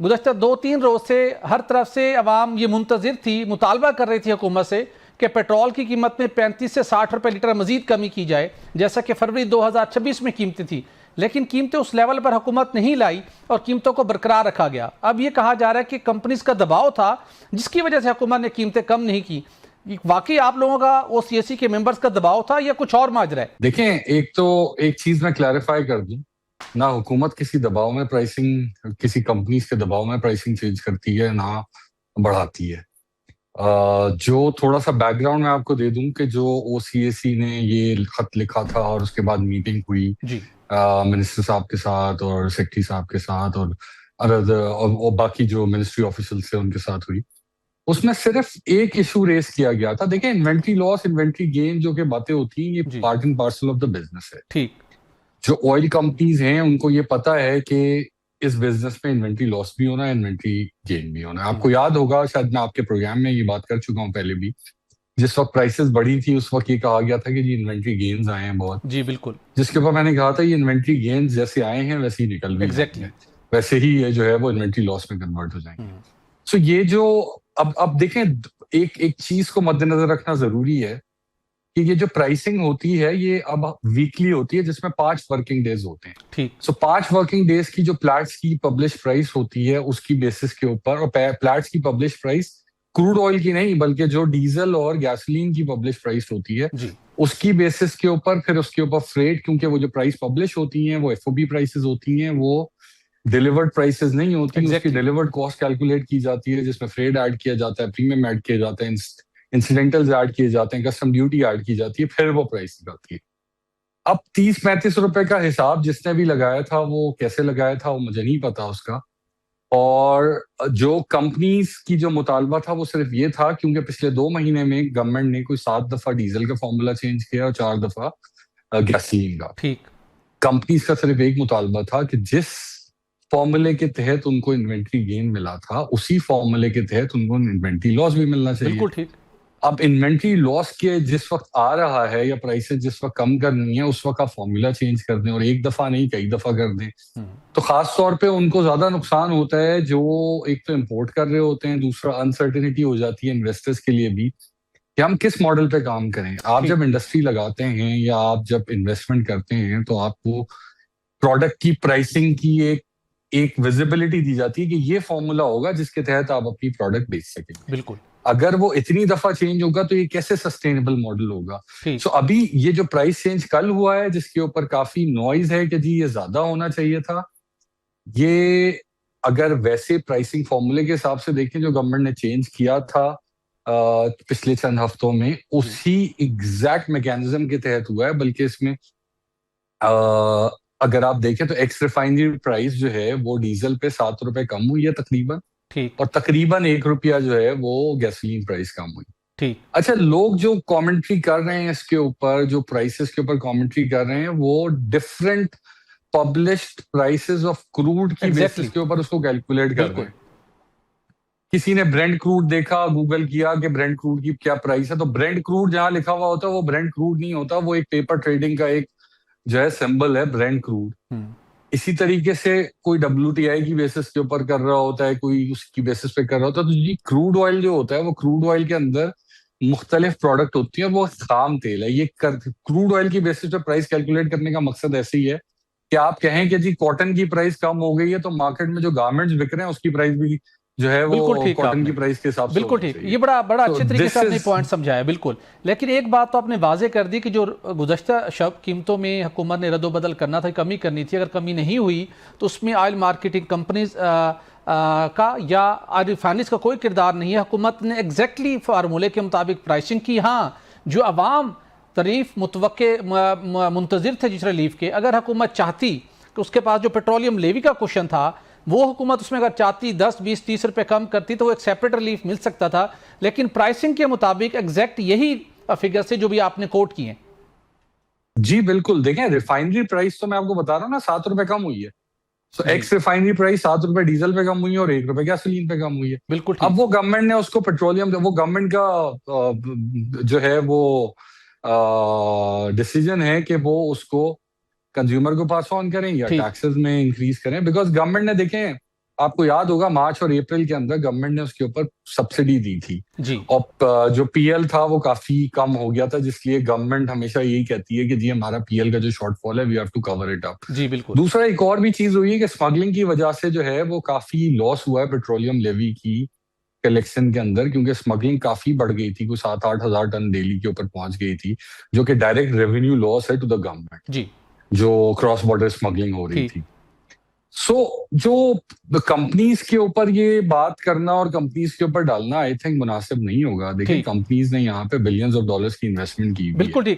गुज़श्ता 2-3 रोज से हर तरफ से अवाम ये मुंतज़िर थी, मुतालबा कर रही थी हुकूमत से कि पेट्रोल की कीमत में 35 से 60 रुपए लीटर मजीद कमी की जाए, जैसा कि फरवरी 2026 में कीमतें थी। लेकिन कीमतें उस लेवल पर हुकूमत नहीं लाई और कीमतों को बरकरार रखा गया। अब ये कहा जा रहा है कि कंपनीज का दबाव था जिसकी वजह से हुकूमत ने कीमतें कम नहीं की। वाकई आप लोगों का ओसीएसी के मेंबर्स का दबाव था या कुछ और माजरा है? देखें, एक चीज मैं क्लैरिफाई कर दूं, ना हुकूमत किसी दबाव में प्राइसिंग, किसी कंपनीज के दबाव में प्राइसिंग चेंज करती है, ना बढ़ाती है। जो थोड़ा सा बैकग्राउंड मैं आपको दे दूं कि जो ओसीएसी ने ये खत लिखा था और उसके बाद मीटिंग हुई मिनिस्टर साहब के साथ और सेक्रेटरी साहब के साथ और बाकी जो मिनिस्ट्री ऑफिसर्स थे उनके साथ हुई, उसमें सिर्फ एक इशू रेस किया गया था। देखिए, इन्वेंट्री लॉस, इन्वेंट्री गेन जो कि बातें होती हैं, ये part and parcel of the business है। ठीक, जो ऑयल कंपनीज हैं उनको ये पता है कि इस बिजनेस में इन्वेंट्री लॉस भी होना है, इन्वेंट्री गेन भी होना है। आपको याद होगा, शायद मैं आपके प्रोग्राम में ये बात कर चुका हूँ पहले भी, जिस वक्त प्राइसेस बढ़ी थी उस वक्त ये कहा गया था कि जी इन्वेंट्री गेन्स आए हैं बहुत। जी बिल्कुल। जिसके ऊपर मैंने कहा था ये इन्वेंट्री गेन्स जैसे आए हैं वैसे ही निकल भी एग्जैक्टली, वैसे ही ये जो है वो इन्वेंट्री लॉस में कन्वर्ट हो जाएंगे। सो ये जो अब देखें, एक चीज को मद्देनजर रखना जरूरी है कि ये जो प्राइसिंग होती है ये अब वीकली होती है, जिसमें 5 वर्किंग डेज होते हैं। ठीक। सो 5 वर्किंग डेज की जो प्लैट्स की पब्लिश प्राइस होती है उसकी बेसिस के ऊपर, और प्लैट्स की पब्लिश प्राइस क्रूड ऑयल की नहीं बल्कि जो डीजल और गैसोलीन की पब्लिश प्राइस होती है उसकी बेसिस के ऊपर, फिर उसके ऊपर फ्रेट, क्योंकि वो जो प्राइस पब्लिश होती हैं वो एफओबी प्राइसेस होती हैं, वो डिलीवर्ड प्राइसेस नहीं होती। उसकी डिलीवर्ड कॉस्ट कैलकुलेट की जाती है, जिसमें फ्रेट ऐड किया जाता है, प्रीमियम ऐड किया जाता है, इंसिडेंटल्स ऐड किए जाते हैं, कस्टम ड्यूटी ऐड की जाती है, फिर वो प्राइस निकलती है। अब 30-35 रुपए का हिसाब जिसने भी लगाया था वो कैसे लगाया था वो मुझे नहीं पता उसका। और जो कंपनीज की जो मुतालबा था वो सिर्फ ये था, क्योंकि पिछले 2 महीने में गवर्नमेंट ने कोई 7 दफा डीजल का फॉर्मूला चेंज किया और 4 दफा गैसोलीन का। ठीक। कंपनीज का सिर्फ एक मुतालबा था कि जिस फॉर्मूले के तहत उनको इन्वेंट्री गेन मिला था उसी फॉर्मूले के तहत उनको इन्वेंट्री लॉस भी मिलना चाहिए। बिल्कुल ठीक। अब इन्वेंट्री लॉस के जिस वक्त आ रहा है या प्राइसेस जिस वक्त कम करनी है उस वक्त आप फॉर्मूला चेंज कर दें, और एक दफा नहीं कई दफा कर दें, तो खास तौर पे उनको ज्यादा नुकसान होता है जो एक तो इंपोर्ट कर रहे होते हैं, दूसरा अनसर्टेनिटी हो जाती है इन्वेस्टर्स के लिए भी कि हम किस मॉडल पे काम करें। आप जब इंडस्ट्री लगाते हैं या आप जब इन्वेस्टमेंट करते हैं तो आपको प्रोडक्ट की प्राइसिंग की एक विजिबिलिटी दी जाती है कि ये फॉर्मूला होगा जिसके तहत आप अपनी प्रोडक्ट बेच सकेंगे। बिल्कुल। अगर वो इतनी दफा चेंज होगा तो ये कैसे सस्टेनेबल मॉडल होगा। सो अभी ये जो प्राइस चेंज कल हुआ है जिसके ऊपर काफी नॉइज है कि जी ये ज्यादा होना चाहिए था, ये अगर वैसे प्राइसिंग फॉर्मूले के हिसाब से देखें जो गवर्नमेंट ने चेंज किया था पिछले चंद हफ्तों में, उसी एग्जैक्ट मैकेनिज्म के तहत हुआ है। बल्कि इसमें अगर आप देखें तो एक्स रिफाइनरी प्राइस जो है वो डीजल पे 7 रुपए कम हुई है तकरीबन, और तकरीबन 1 रुपया जो है वो गैसोलीन प्राइस कम हुई। ठीक। अच्छा, लोग जो कमेंट्री कर रहे हैं इसके ऊपर, जो प्राइसेस के ऊपर कमेंट्री कर रहे हैं, वो different published prices of crude की बेसिस के ऊपर उसको कैलकुलेट कर रहे हैं। किसी ने ब्रेंट क्रूड देखा, गूगल किया कि ब्रेंट क्रूड की क्या प्राइस है, तो ब्रेंट क्रूड जहां लिखा हुआ होता है वो ब्रेंट क्रूड नहीं होता, वो एक पेपर ट्रेडिंग का एक जो है सिंबल है ब्रेंट क्रूड। इसी तरीके से कोई WTI की बेसिस के ऊपर कर रहा होता है, कोई उसकी बेसिस पे कर रहा होता है। तो जी क्रूड ऑयल जो होता है वो क्रूड ऑयल के अंदर मुख्तलिफ प्रोडक्ट होती है, वो खाम तेल है। ये क्रूड ऑयल की बेसिस पे प्राइस कैलकुलेट करने का मकसद ऐसे ही है कि आप कहें कि जी कॉटन की प्राइस कम हो गई है तो मार्केट में जो गारमेंट्स बिक रहे हैं उसकी प्राइस भी जो है वो कॉटन की प्राइस के हिसाब से। बिल्कुल ठीक। ये बड़ा अच्छे तरीके से आपने पॉइंट समझाया। बिल्कुल। लेकिन एक बात तो आपने वाजे कर दी कि जो गुज़श्ता शब कीमतों में हुकूमत ने रद्दोबदल करना था, कमी करनी थी, अगर कमी नहीं हुई तो उसमें ऑयल मार्केटिंग कंपनीज का या ऑयल रिफाइनरीज का कोई किरदार नहीं है। हुकूमत ने एग्जैक्टली फार्मूले के मुताबिक प्राइसिंग की। हाँ, जो अवाम तारीफ मुंतजिर थे जिस रिलीफ के, अगर हुकूमत चाहती कि उसके पास जो पेट्रोलियम लेवी का क्वेश्चन था वो हुकूमत उसमें अगर चाहती 10, 20, 30 रुपए कम करती तो वो एक सेपरेट रिलीफ मिल सकता था। लेकिन प्राइसिंग के मुताबिक एग्जैक्ट यही फिगर से जो भी आपने कोट किए। जी बिल्कुल। देखें, रिफाइनरी प्राइस तो मैं आपको बता रहा हूँ ना 7 रुपए कम हुई है। सो एक्स रिफाइनरी प्राइस 7 रुपए डीजल पे कम हुई है और 1 रुपए गैसोलीन पे कम हुई है। बिल्कुल। अब वो गवर्नमेंट ने उसको पेट्रोलियम, वो गवर्नमेंट का जो है वो डिसीजन है कि वो उसको कंज्यूमर को पास ऑन करें या टैक्सेस में इंक्रीज करें। बिकॉज गवर्नमेंट ने देखें आपको याद होगा मार्च और अप्रैल के अंदर गवर्नमेंट ने उसके ऊपर सब्सिडी दी थी जी और जो पीएल था वो काफी कम हो गया था, जिसलिए गवर्नमेंट हमेशा यही कहती है कि जी हमारा पीएल का जो शॉर्टफॉल है we have to cover it up. जी बिल्कुल। दूसरा एक और भी चीज हुई है कि स्मगलिंग की वजह से जो है वो काफी लॉस हुआ है पेट्रोलियम लेवी की कलेक्शन के अंदर, क्योंकि स्मगलिंग काफी बढ़ गई थी, कुछ 7-8 हजार टन डेली के ऊपर पहुंच गई थी, जो कि डायरेक्ट रेवेन्यू लॉस है टू द गवर्नमेंट, जी जो क्रॉस बॉर्डर स्मगलिंग हो रही ठीक। थी। सो जो कंपनीज के ऊपर ये बात करना और कंपनीज के ऊपर डालना आई थिंक मुनासिब नहीं होगा। देखिए ठीक। कंपनीज ने यहाँ पे बिलियंस ऑफ डॉलर्स की इन्वेस्टमेंट की हुई है। बिल्कुल ठीक।